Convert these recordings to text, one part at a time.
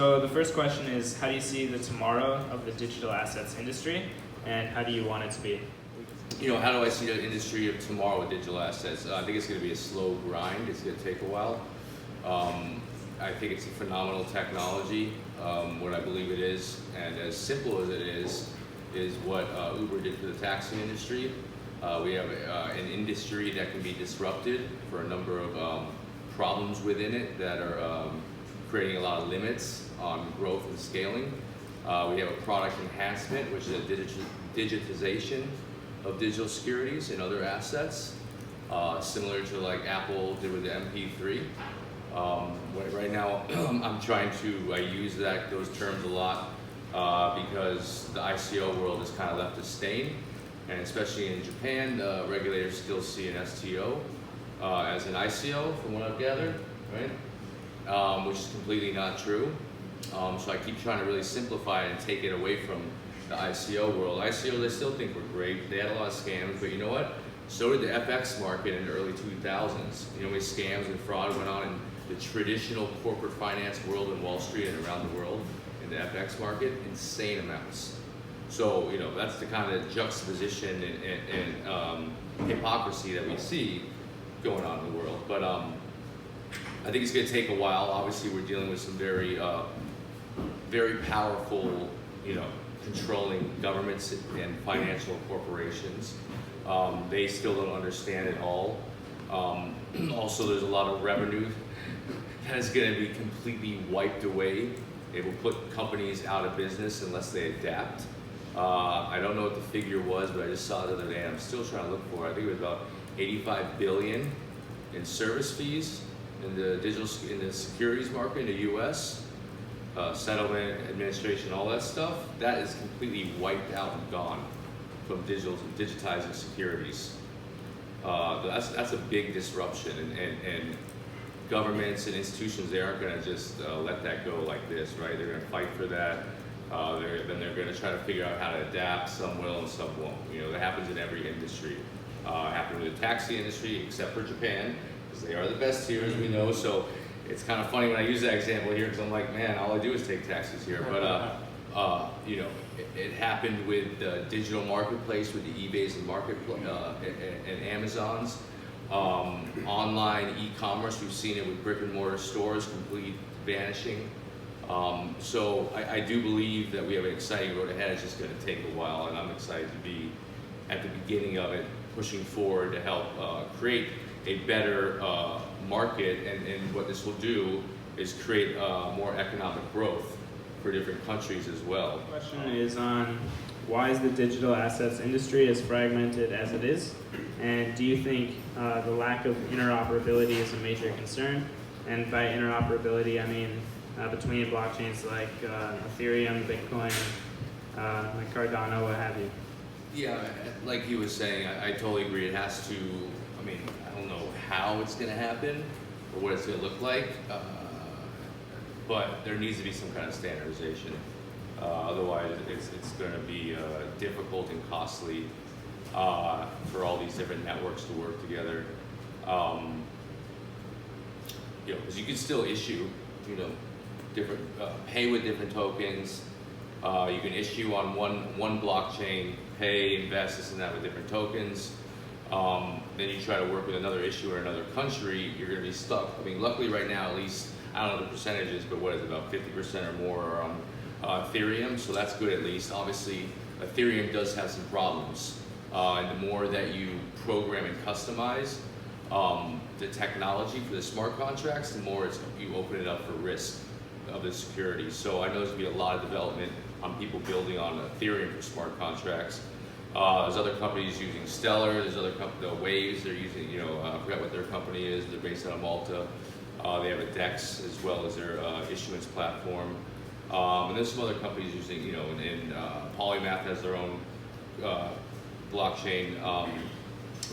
So the first question is, how do you see the tomorrow of the digital assets industry, and how do you want it to be? How do I see the industry of tomorrow with digital assets? I think it's going to be a slow grind. It's going to take a while. I think it's a phenomenal technology. What I believe it is, and as simple as it is what Uber did for the taxi industry. We have an industry that can be disrupted for a number of problems within it that are creating a lot of limits on growth and scaling. We have a product enhancement, which is a digitization of digital securities and other assets, similar to like Apple did with the MP3. Right now, I use those terms a lot because the ICO world has kind of left a stain, and especially in Japan, the regulators still see an STO as an ICO, from what I've gathered, right? Which is completely not true. So I keep trying to really simplify it and take it away from the ICO world. ICOs, I still think were great. They had a lot of scams, but you know what? So did the FX market in the early 2000s. You know how many scams and fraud went on in the traditional corporate finance world in Wall Street and around the world in the FX market? Insane amounts. So, that's the kind of juxtaposition and hypocrisy that we see going on in the world. But I think it's going to take a while. Obviously, we're dealing with some very, very powerful, controlling governments and financial corporations. They still don't understand it all. Also, there's a lot of revenue that is going to be completely wiped away. It will put companies out of business unless they adapt. I don't know what the figure was, but I just saw it the other day, and I'm still trying to look for it. I think it was about 85 billion in service fees in the securities market in the U.S. Settlement, administration, all that stuff. That is completely wiped out and gone from digitizing securities. That's a big disruption, and governments and institutions, they aren't going to just let that go like this, right? They're going to fight for that. Then they're going to try to figure out how to adapt. Some will and some won't. That happens in every industry. It happened with the taxi industry, except for Japan, because they are the best here, as we know. So it's kind of funny when I use that example here, because I'm like, man, all I do is take taxis here. But it happened with the digital marketplace, with the eBays and Amazons. Online e-commerce, we've seen it with brick and mortar stores completely vanishing. So I do believe that we have an exciting road ahead. It's just going to take a while, and I'm excited to be at the beginning of it, pushing forward to help create a better market. And what this will do is create more economic growth for different countries as well. The question is on why is the digital assets industry as fragmented as it is? And do you think the lack of interoperability is a major concern? And by interoperability, I mean between blockchains like Ethereum, Bitcoin, like Cardano, what have you. Yeah, like he was saying, I totally agree. It has to, I don't know how it's going to happen or what it's going to look like, but there needs to be some kind of standardization. Otherwise, it's going to be difficult and costly for all these different networks to work together. Because you can still issue, different pay with different tokens. You can issue on one blockchain, pay, invest, this and that with different tokens. Then you try to work with another issuer in another country, you're going to be stuck. Luckily right now, at least, I don't know the percentages, but what is it, about 50% or more are on Ethereum, so that's good at least. Obviously, Ethereum does have some problems. And the more that you program and customize the technology for the smart contracts, the more you open it up for risk of the security. So I know there's going to be a lot of development on people building on Ethereum for smart contracts. There's other companies using Stellar, there's other the Waves, they're using, I forgot what their company is, they're based out of Malta. They have a DEX as well as their issuance platform. And there's some other companies using, and Polymath has their own blockchain.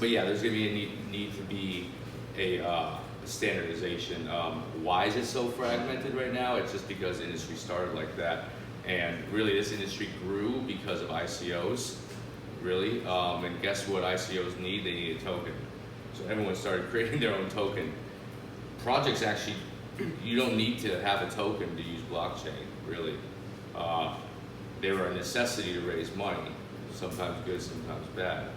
But yeah, there's going to be a need to be a standardization. Why is it so fragmented right now? It's just because the industry started like that. And really this industry grew because of ICOs, really. And guess what ICOs need? They need a token. So everyone started creating their own token. Projects actually you don't need to have a token to use blockchain, really. They were a necessity to raise money, sometimes good, sometimes bad.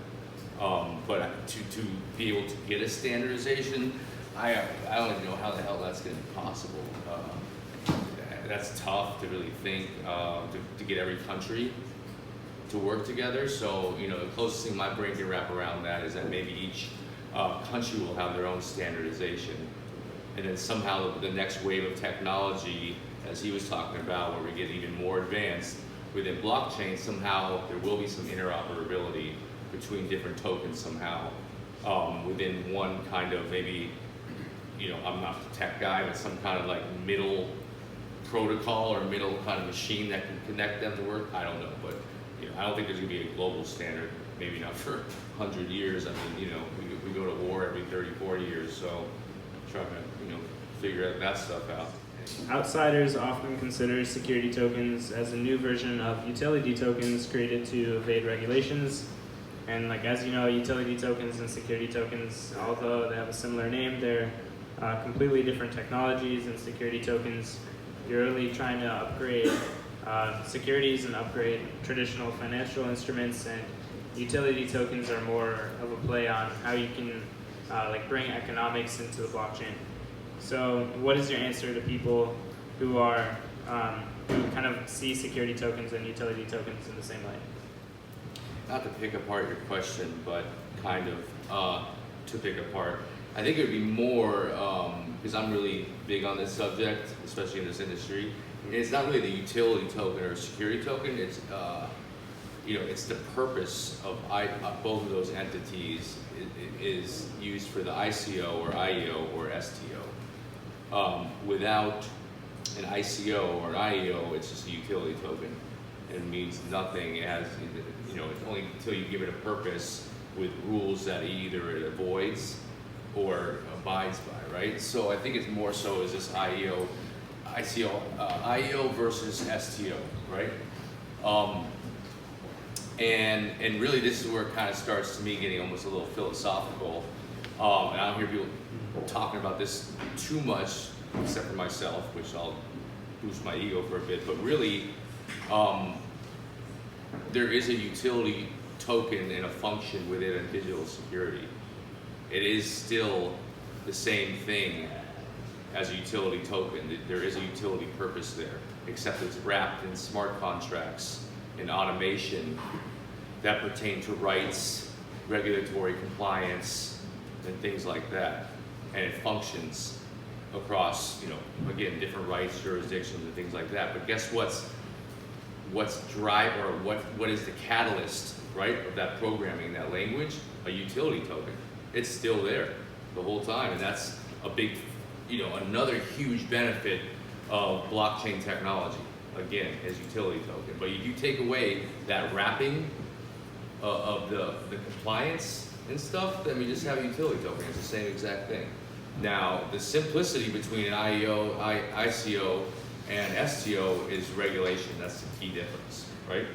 But to be able to get a standardization, I don't even know how the hell that's going to be possible. That's tough to really think, to get every country to work together. So, you know, the closest thing my brain can wrap around that is that maybe each country will have their own standardization. And then somehow the next wave of technology, as he was talking about, where we get even more advanced within blockchain, somehow there will be some interoperability between different tokens somehow, within one kind of, maybe, you know, I'm not the tech guy, but some kind of like middle protocol or middle kind of machine that can connect them to work. I don't know, but you know, I don't think there's gonna be a global standard, maybe not for 100 years. I mean, you know, we go to war every 30, 40 years, so trying to, you know, figure that stuff out. Outsiders often consider security tokens as a new version of utility tokens created to evade regulations. And like, as you know, utility tokens and security tokens, although they have a similar name, they're completely different technologies. And security tokens, you're really trying to upgrade securities and upgrade traditional financial instruments, and utility tokens are more of a play on how you can like bring economics into the blockchain. So what is your answer to people who are who kind of see security tokens and utility tokens in the same way? Not to pick apart your question, but kind of to pick apart. I think it would be more, because I'm really big on this subject, especially in this industry. It's not really the utility token or security token. It's you know, it's the purpose of both of those entities is used for the ICO or IEO or STO. Without an ICO or IEO, it's just a utility token. It means nothing. It has, you know, it's only until you give it a purpose with rules that either it avoids or abides by, right? So I think it's more so as this IEO versus STO, right? And really this is where it kind of starts to me getting almost a little philosophical. And I don't hear people talking about this too much, except for myself, which I'll boost my ego for a bit, but really, there is a utility token and a function within a digital security. It is still the same thing as a utility token. There is a utility purpose there, except it's wrapped in smart contracts and automation that pertain to rights, regulatory compliance, and things like that. And it functions across, you know, again, different rights, jurisdictions, and things like that. But guess what is the catalyst, right, of that programming, that language? A utility token. It's still there the whole time, and that's a big, you know, another huge benefit of blockchain technology, again, as utility token. But if you take away that wrapping of the compliance and stuff, then we just have a utility token. It's the same exact thing. Now, the simplicity between an IEO, ICO, and STO is regulation. That's the key difference, right?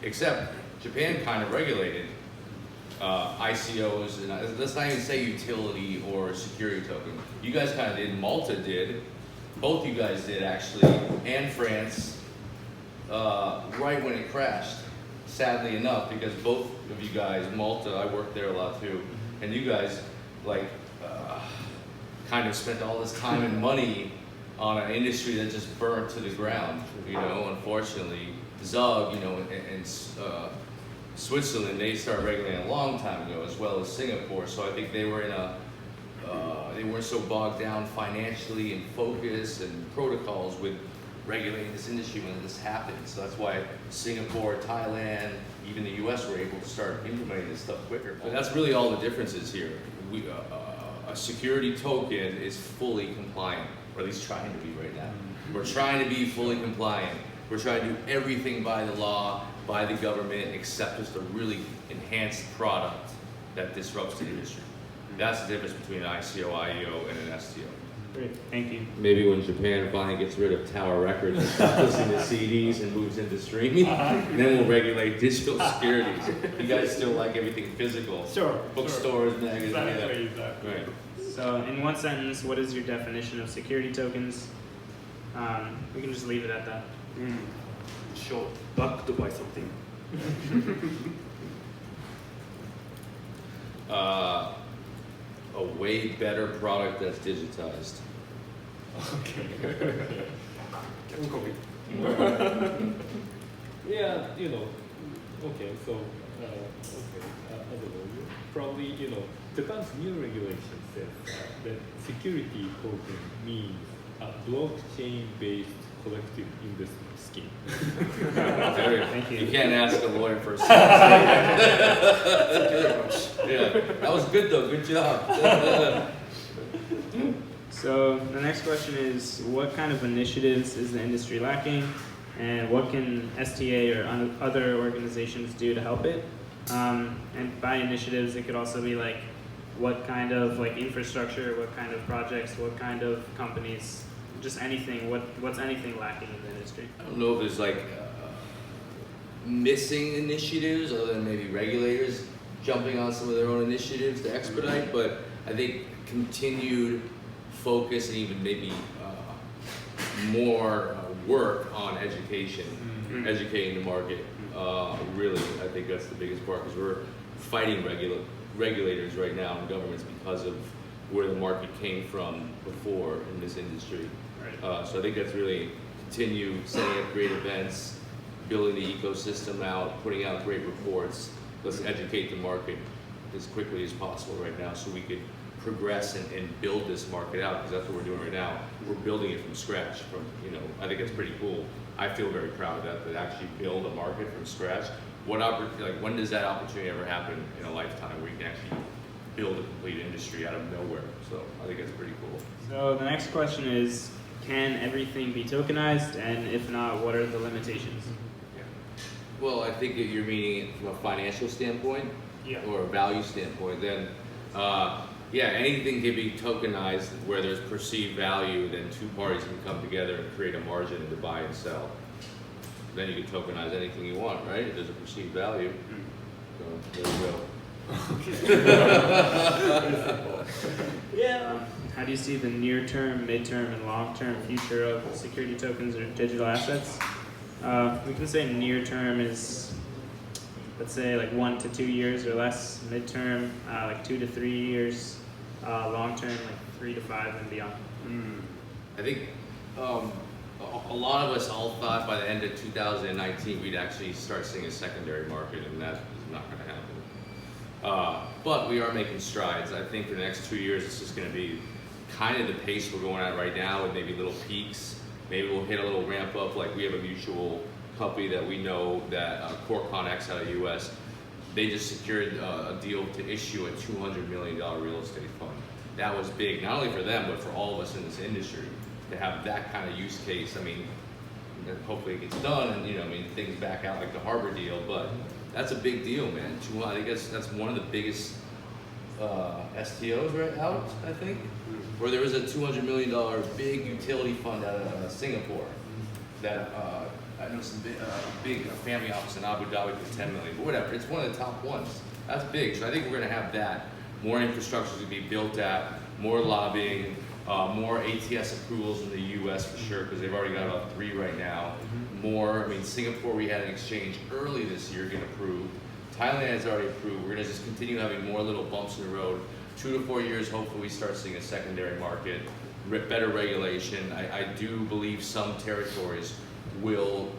Except Japan kind of regulated ICOs, and let's not even say utility or security token. You guys kind of did, Malta did, both you guys did actually, and France, right when it crashed, sadly enough, because both of you guys, Malta, I worked there a lot too, and you guys, like, kind of spent all this time and money on an industry that just burned to the ground, you know, unfortunately. Zug, you know, and Switzerland, they started regulating a long time ago, as well as Singapore, so I think they were in a, they weren't so bogged down financially and focus and protocols with regulating this industry when this happened. So that's why Singapore, Thailand, even the US were able to start implementing this stuff quicker. But that's really all the differences here. A security token is fully compliant, or at least trying to be right now. We're trying to be fully compliant. We're trying to do everything by the law, by the government, except just a really enhanced product that disrupts the industry. That's the difference between an ICO, IEO, and an STO. Great, thank you. Maybe when Japan finally gets rid of Tower Records and stops listening to CDs and moves into streaming, then we'll regulate digital securities. You guys still like everything physical? Sure. Bookstores, magazines. Exactly, exactly. Right. So in one sentence, what is your definition of security tokens? We can just leave it at that. Sure. Backed by something. A way better product that's digitized. Okay. Can copy. Yeah, okay, so, I don't know, probably, Japan's new regulation says that security token means a blockchain-based collective investment scheme. Thank you. You can't ask a lawyer for a Yeah, that was good though. Good job. So the next question is, what kind of initiatives is the industry lacking, and what can STA or other organizations do to help it? And by initiatives, it could also be like, what kind of like infrastructure, what kind of projects, what kind of companies, just anything. What's anything lacking in the industry? I don't know if there's like missing initiatives other than maybe regulators jumping on some of their own initiatives to expedite, but I think continued focus and even maybe more work on education, educating the market. Really, I think that's the biggest part, because we're fighting regulators right now and governments because of where the market came from before in this industry. Right. So I think that's really continue setting up great events, building the ecosystem out, putting out great reports. Let's educate the market as quickly as possible right now so we could progress and build this market out, because that's what we're doing right now. We're building it from scratch. I think it's pretty cool. I feel very proud of that actually build a market from scratch. When does that opportunity ever happen in a lifetime where you can actually build a complete industry out of nowhere? So I think that's pretty cool. So the next question is, can everything be tokenized, and if not, what are the limitations? Well, I think if you're meaning it from a financial standpoint or a value standpoint, then anything can be tokenized where there's perceived value, then two parties can come together and create a margin to buy and sell. Then you can tokenize anything you want, right? If there's a perceived value. So there you go. Yeah. How do you see the near-term, mid-term, and long-term future of security tokens or digital assets? We can say near-term is, let's say, like 1 to 2 years or less. Mid-term, like 2 to 3 years. Long-term, like 3 to 5 and beyond. I think a lot of us all thought by the end of 2019 we'd actually start seeing a secondary market, and that is not going to happen. But we are making strides. I think for the next 2 years it's just going to be kind of the pace we're going at right now, with maybe little peaks. Maybe we'll hit a little ramp up. Like we have a mutual company that we know that CoreConX out of the US, they just secured a deal to issue a $200 million real estate fund. That was big, not only for them, but for all of us in this industry to have that kind of use case. I mean, hopefully it gets done and things back out like the Harbor deal, but that's a big deal, man. I think that's one of the biggest STOs right out, I think, where there was a $200 million big utility fund out of Singapore that I know some big family office in Abu Dhabi for $10 million, but whatever. It's one of the top ones. That's big. So I think we're going to have that. More infrastructure to be built at, more lobbying, more ATS approvals in the U.S. for sure, because they've already got about 3 right now. More, Singapore, we had an exchange early this year get approved. Thailand has already approved. We're going to just continue having more little bumps in the road. 2 to 4 years, hopefully we start seeing a secondary market, better regulation. I do believe some territories will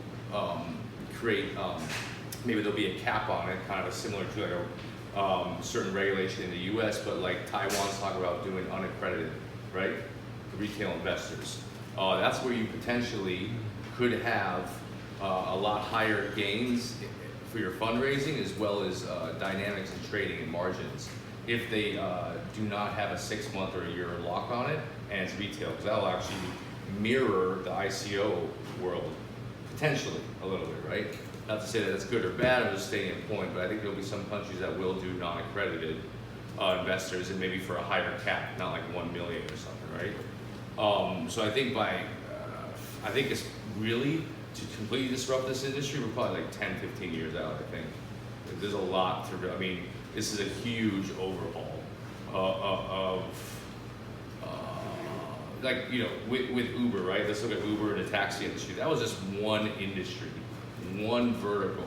create, maybe there'll be a cap on it, kind of similar to like a certain regulation in the US, but like Taiwan's talking about doing unaccredited, right? Retail investors. That's where you potentially could have a lot higher gains for your fundraising, as well as dynamics in trading and margins, if they do not have a 6-month or a year lock on it, and it's retail, because that'll actually mirror the ICO world, potentially a little bit, right? Not to say that it's good or bad, I'm just stating a point, but I think there'll be some countries that will do non-accredited investors, and maybe for a higher cap, not like 1 million or something, right? So I think I think it's really, to completely disrupt this industry, we're probably like 10, 15 years out, I think. There's a lot to, I mean, this is a huge overhaul like, you know, with Uber, right? Let's look at Uber and the taxi industry. That was just one industry, one vertical.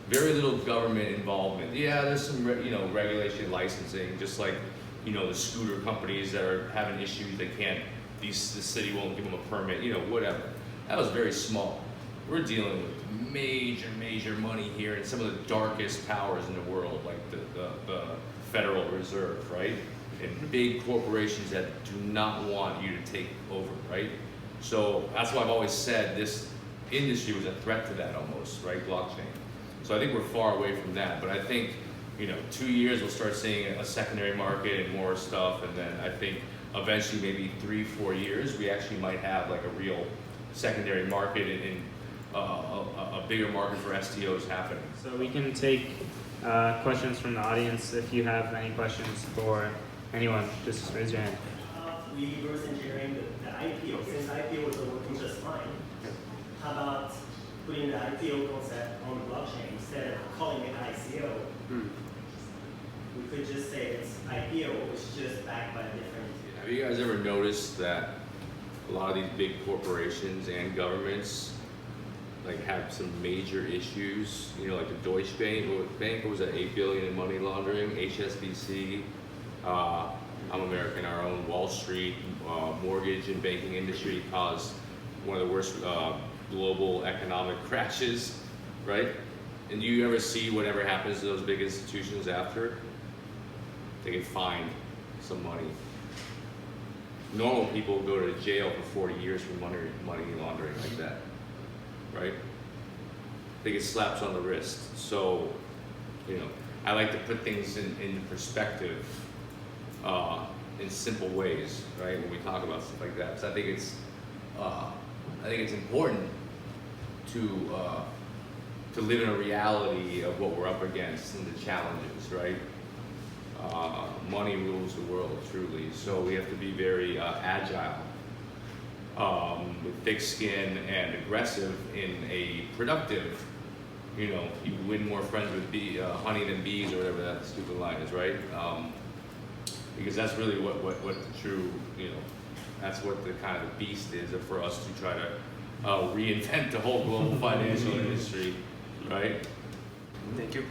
Very little government involvement. Yeah, there's some, you know, regulation, licensing, just like, you know, the scooter companies that are having issues, they can't, the city won't give them a permit, you know, whatever. That was very small. We're dealing with major money here and some of the darkest powers in the world, like the Federal Reserve, right? And big corporations that do not want you to take over, right? So that's why I've always said this industry was a threat to that almost, right? Blockchain. So I think we're far away from that, but I think, you know, 2 years we'll start seeing a secondary market and more stuff, and then I think eventually maybe 3-4 years we actually might have like a real secondary market and a bigger market for STOs happening. So we can take questions from the audience. If you have any questions for anyone, just raise your hand. We reverse engineering the IPO. Since IPO is working just fine, how about putting the IPO concept on the blockchain instead of calling it ICO? We could just say it's IPO, it's just backed by a different. Have you guys ever noticed that a lot of these big corporations and governments like have some major issues? You know, like the Deutsche Bank, what was that, 8 billion in money laundering, HSBC, I'm American, our own Wall Street, mortgage and banking industry caused one of the worst global economic crashes, right? And do you ever see whatever happens to those big institutions after? They get fined some money. Normal people go to jail for 40 years for money laundering like that, right? They get slaps on the wrist. So, you know, I like to put things in perspective in simple ways, right? When we talk about stuff like that, because I think it's important to live in a reality of what we're up against and the challenges, right? Money rules the world, truly. So we have to be very agile, with thick skin and aggressive in a productive, you know, you win more friends with honey than bees, or whatever that stupid line is, right? Because that's really what the true, you know, that's what the kind of beast is for us to try to reinvent the whole global financial industry, right? Thank you.